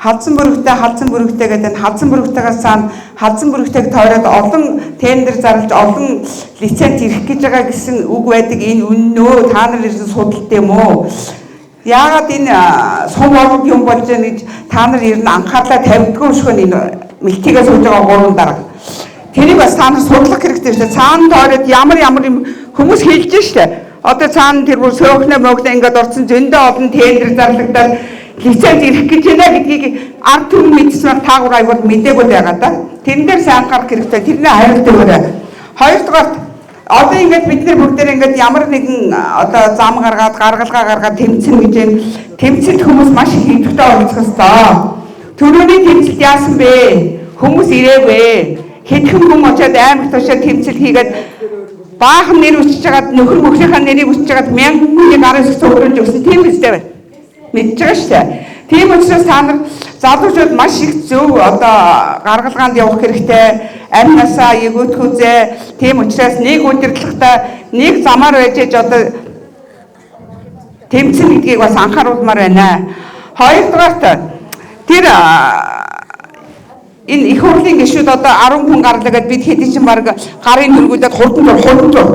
халдсан бүрэгтэй гэдэг халдсан бүрэгтэйгээс цаана халдсан бүрэгтэйг тойроод олон тендер зарлж олон лиценз ирэх гэж байгаа гэсэн үг байдаг. Энэ үннөө та нар ирсэн судалт юм уу? Яагаад энэ сум орнд юм болж байгаа гэж та нар ирнэ анхаарлаа тавьдгүй шүүн энэ мэлтийгээ сууж байгаа гурван дарга. Тэрийг бас та нар судлах хэрэгтэй шүү дээ. Цаана тойроод ямар юм хүмүүс хэлж штэ. Одоо цаана тэр бүр сөөхнө мөгнө ингээд орсон зөндөө олон тендер зарлагдаад лиценз ирэх гэж байна гэдгийг ард түмэн мэдсэн бол таагуур аягүй мэдээгүй байгаа да. Тэрэн дээр сайн анхаарах хэрэгтэй. Тэрний хариулт өгөөрэй. Хоёрдугаар одоо ингээд бид нар бүгдээр ингээд ямар нэгэн одоо зам гаргаад гаргалгаа гаргаад тэмцэн гэж юм. Тэмцэлд хүмүүс маш их идэвхтэй оролцох ёстой. Төрөний тэмцэлд яасан бэ? Хүмүүс ирээгүй. Хэдхэн хүн очиад аймаг тушаа тэмцэл хийгээд баахан нэр өчөж хагаад нөхөр мөхрийнхаа нэрийг өчөж хагаад мянган хүний гарын хэсэг цуглуулж өгсөн тийм үстэй байна. Мэдж байгаа шүү дээ. Тийм учраас та нар залуучууд маш их зөв одоо гаргалгаанд явах хэрэгтэй. Амь насаа эгөөтх үзээ. Тийм учраас нэг удирдлагатай нэг замаар байж одоо тэмцэн гэдгийг бас анхааруулмаар байна. Хоёрдугаарт тэр энэ их хурлын гишүүд одоо 10 хүн гарлагаад бид хэдий ч баг гарын хөргүүлээд хурдан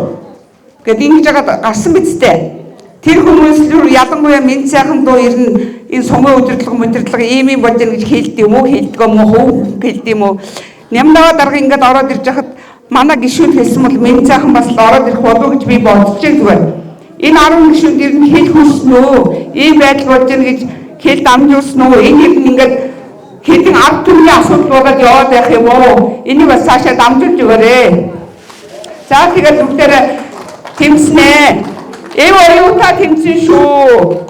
гэд ингэж байгаа гарсан бидтэй. Тэр хүмүүс л ялангуяа мэд сайхан дуу ирнэ энэ сумын удирдлага ийм болж байна гэж хэлдэг юм уу хэлдэг юм уу хэлдэг юм уу нямнаа дарга ингээд ороод ирж хахад манай гишүүд хэлсэн бол мэд сайхан бас л ороод ирэх болов гэж би бодож байгаа. Энэ 10 гишүүд ирнэ хэл хүснэ үү ийм байдал болж байна гэж хэл дамжуулсан уу энийг ингээд хэдэн ард түмний асуудал болоод яваад байх юм уу? Энийг бас цаашаа дамжуулж өгөөрэй. За тэгээд бүгдээрээ тэмцэнэ. Эв оюутаа тэмцэн шүү.